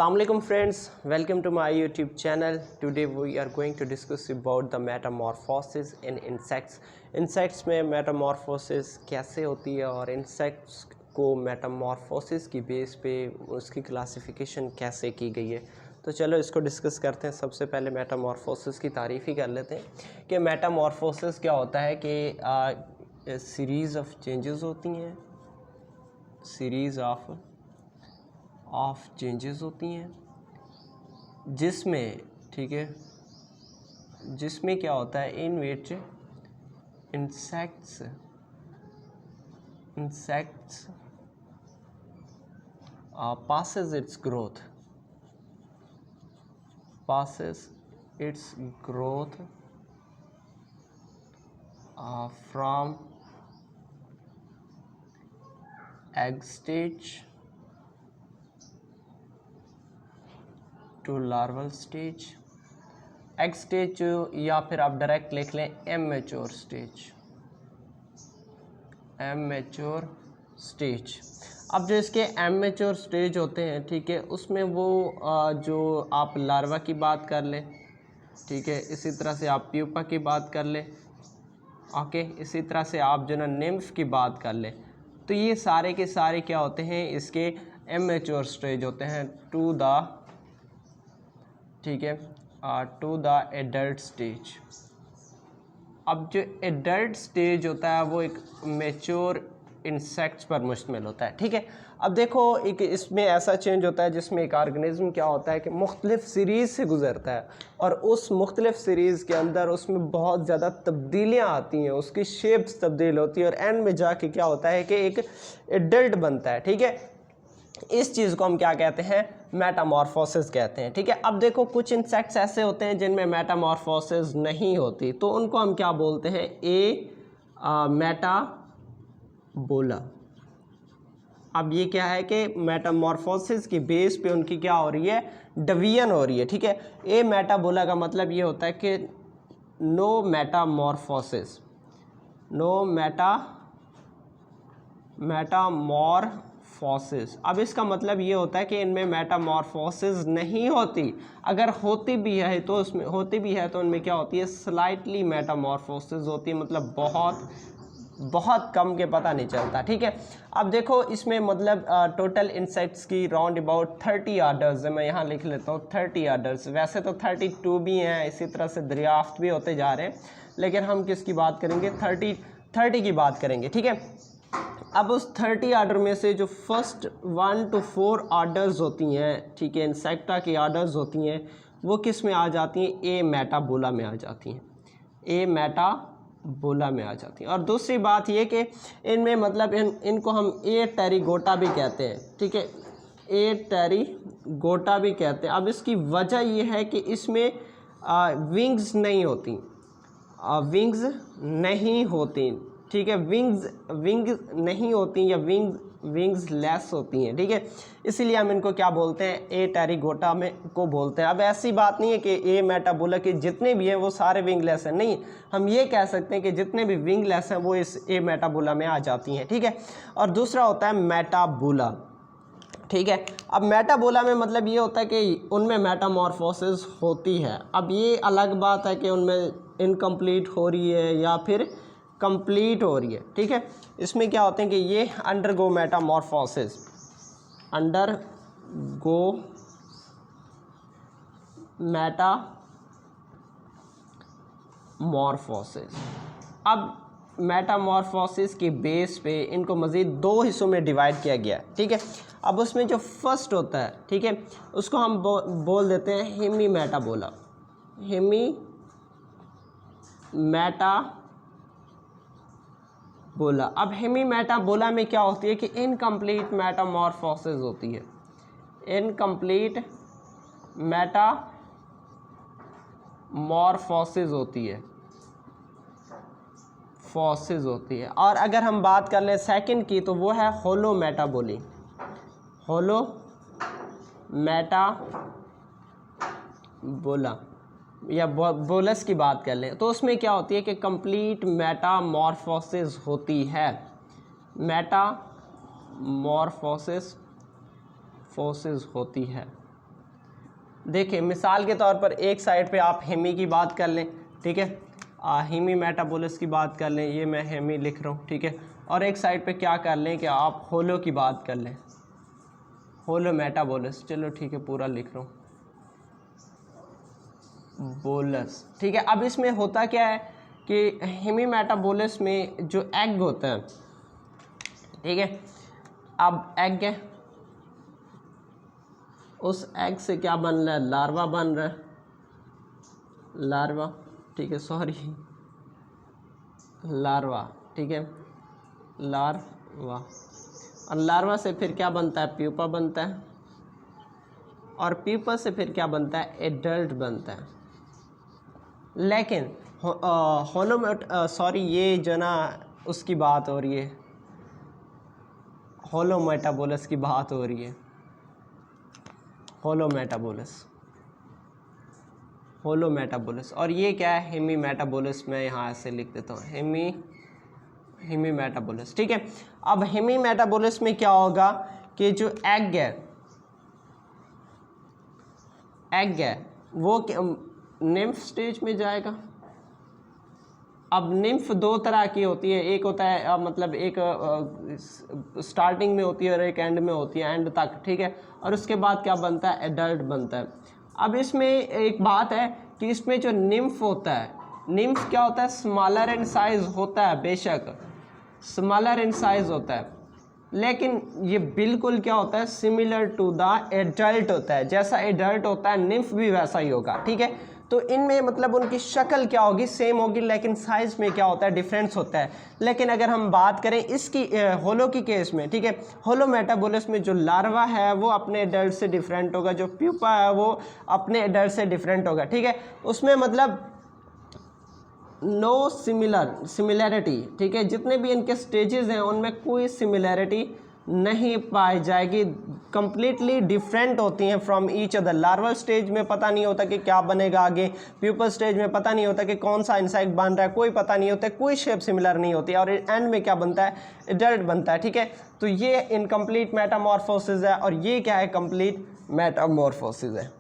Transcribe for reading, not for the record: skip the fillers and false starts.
Assalamu alaikum friends, welcome to my YouTube channel. Today we are going to discuss about the metamorphosis in insects. Insects में metamorphosis कैसे होती है और insects को metamorphosis की base पे उसकी क्लासिफिकेशन कैसे की गई है। तो चलो इसको डिस्कस करते हैं। सबसे पहले मेटामॉर्फोसिस की तारीफ़ ही कर लेते हैं कि मेटामॉर्फोसिस क्या होता है कि सीरीज़ ऑफ चेंजेस होती हैं, सीरीज़ ऑफ चेंजेस होती हैं जिसमें, ठीक है, जिसमें क्या होता है in which insects passes its growth from egg stage to larval stage. Egg stage या फिर आप डायरेक्ट लिख लें इमैच्योर स्टेज। अब जो इसके इमैच्योर स्टेज होते हैं, ठीक है, उसमें वो जो आप लार्वा की बात कर लें, ठीक है, इसी तरह से आप प्यूपा की बात कर लें, ओके, इसी तरह से आप जो ना निम्फ की बात कर लें, तो ये सारे के सारे क्या होते हैं, इसके इमैच्योर स्टेज होते हैं टू द, ठीक है, टू द एडल्ट स्टेज। अब जो एडल्ट स्टेज होता है वो एक मैच्योर इंसेक्ट्स पर मुश्तमिल होता है, ठीक है। अब देखो एक इसमें ऐसा चेंज होता है जिसमें एक ऑर्गेनिज्म क्या होता है कि मुख्तलिफ सीरीज़ से गुजरता है और उस मुख्तलिफ सीरीज़ के अंदर उसमें बहुत ज़्यादा तब्दीलियाँ आती हैं, उसकी शेप्स तब्दील होती है और एंड में जाके क्या होता है कि एक एडल्ट बनता है, ठीक है। इस चीज़ को हम क्या कहते हैं, मेटामॉर्फोसिस कहते हैं, ठीक है। अब देखो कुछ इंसेक्ट्स ऐसे होते हैं जिनमें मेटामॉर्फोसिस नहीं होती, तो उनको हम क्या बोलते हैं, मेटाबोला। अब ये क्या है कि मेटामॉर्फोसिस की बेस पे उनकी क्या हो रही है, डिवीजन हो रही है, ठीक है। मेटाबोला का मतलब ये होता है कि नो मेटामॉर्फोसिस, मेटामॉर्फोसिस। अब इसका मतलब ये होता है कि इनमें मेटामॉर्फोसिस नहीं होती, अगर होती भी है तो उसमें उनमें क्या होती है, स्लाइटली मेटामॉर्फोसिस होती है, मतलब बहुत कम के पता नहीं चलता, ठीक है। अब देखो इसमें मतलब टोटल इंसेक्ट्स की राउंड अबाउट 30 आर्डर्स है, मैं यहाँ लिख लेता हूँ 30 आर्डर्स। वैसे तो 32 भी हैं, इसी तरह से दरियाफ्त भी होते जा रहे हैं, लेकिन हम किसकी बात करेंगे, 30 की बात करेंगे, ठीक है। अब उस 30 आर्डर में से जो फर्स्ट 1 to 4 आर्डर्स होती हैं, ठीक है, इंसेक्टा की आर्डर्स होती हैं, वो किस में आ जाती हैं, ए मेटाबोला में आ जाती हैं, और दूसरी बात ये कि इनमें मतलब इनको हम ए टेरिगोटा भी कहते हैं, ठीक है, ए टेरिगोटा भी कहते हैं। अब इसकी वजह ये है कि इसमें विंग्स नहीं होती, ठीक है, विंग्स नहीं होती या विंग्स लेस होती हैं, ठीक है, इसीलिए हम इनको क्या बोलते हैं, ए टेरिगोटा में को बोलते हैं। अब ऐसी बात नहीं है कि ए मेटाबोला के जितने भी हैं वो सारे विंगलेस हैं, नहीं, हम ये कह सकते हैं कि जितने भी विंगलेस हैं वो इस ए मेटाबोला में आ जाती हैं, ठीक है। और दूसरा होता है मेटाबोला, ठीक है। अब मेटाबोला में मतलब ये होता है कि उनमें मेटामॉर्फोसिस होती है। अब ये अलग बात है कि उनमें इनकम्प्लीट हो रही है या फिर कंप्लीट हो रही है, ठीक है। इसमें क्या होते हैं कि ये अंडरगो मेटामॉर्फोसिस, अब मेटामॉर्फोसिस की बेस पे इनको मज़ीद 2 हिस्सों में डिवाइड किया गया है, ठीक है। अब उसमें जो फर्स्ट होता है, ठीक है, उसको हम बोल देते हैं हेमी मेटाबोला। अब हेमी मेटाबोला में क्या होती है कि इनकम्प्लीट मेटामॉर्फोसिस होती है, इनकम्प्लीट मेटामॉर्फोसिस होती है। और अगर हम बात कर लें सेकंड की, तो वो है होलो मेटाबोला या बोलस की बात कर लें, तो उसमें क्या होती है कि कंप्लीट मेटामॉर्फोसिस होती है, मेटामॉर्फोसिस होती है, देखिए मिसाल के तौर पर एक साइड पे आप हेमी की बात कर लें, ठीक है, हेमी मेटाबोलिस की बात कर लें, ये मैं हेमी लिख रहा हूँ, ठीक है, और एक साइड पे क्या कर लें कि आप होलो की बात कर लें, होलो मेटाबोलिस, चलो ठीक है पूरा लिख रहा हूँ, बोलस, ठीक है। अब इसमें होता क्या है कि हेमी मेटाबोलिस में जो एग होता है, ठीक है, अब एग है, उस एग से क्या बन रहा है, लार्वा बन रहा है, लार्वा, ठीक है, सॉरी लार्वा, ठीक है, लार्वा, और लार्वा से फिर क्या बनता है, प्यूपा बनता है, और प्यूपा से फिर क्या बनता है, एडल्ट बनता है। लेकिन सॉरी ये जो ना उसकी बात हो रही है, होलो मेटाबोलिस की बात हो रही है, होलो मेटाबोलिस, और ये क्या है, हेमी मेटाबोलिस, मैं यहाँ ऐसे लिख देता हूँ, हेमी मेटाबोलिस, ठीक है। अब हेमी मेटाबोलिस में क्या होगा कि जो एग है वो निम्फ स्टेज में जाएगा। अब निम्फ दो तरह की होती है, एक होता है मतलब एक स्टार्टिंग में होती है और एक एंड में होती है, एंड तक, ठीक है, और उसके बाद क्या बनता है, एडल्ट बनता है। अब इसमें एक बात है कि इसमें जो निम्फ होता है, निम्फ क्या होता है, स्मॉलर इन साइज होता है, बेशक स्मॉलर इन साइज होता है, लेकिन ये बिल्कुल क्या होता है, सिमिलर टू द एडल्ट होता है, जैसा एडल्ट होता है निम्फ भी वैसा ही होगा, ठीक है। तो इनमें मतलब उनकी शक्ल क्या होगी, सेम होगी, लेकिन साइज में क्या होता है, डिफरेंस होता है। लेकिन अगर हम बात करें इसकी होलो की केस में, ठीक है, होलो मेटाबोलिस में जो लार्वा है वो अपने एडल्ट से डिफरेंट होगा, जो प्यूपा है वो अपने एडल्ट से डिफरेंट होगा, ठीक है, उसमें मतलब नो सिमिलैरिटी, ठीक है, जितने भी इनके स्टेजेस हैं उनमें कोई सिमिलैरिटी नहीं पाई जाएगी, कंप्लीटली डिफरेंट होती हैं from each other. Larval stage में पता नहीं होता कि क्या बनेगा आगे, प्यूपल स्टेज में पता नहीं होता कि कौन सा इंसेक्ट बन रहा है, कोई पता नहीं होता, कोई शेप सिमिलर नहीं होती, और एंड में क्या बनता है, एडल्ट बनता है, ठीक है। तो ये इनकम्प्लीट मेटामॉर्फोसिस है, और ये क्या है, कंप्लीट मेटामॉर्फोसिस है।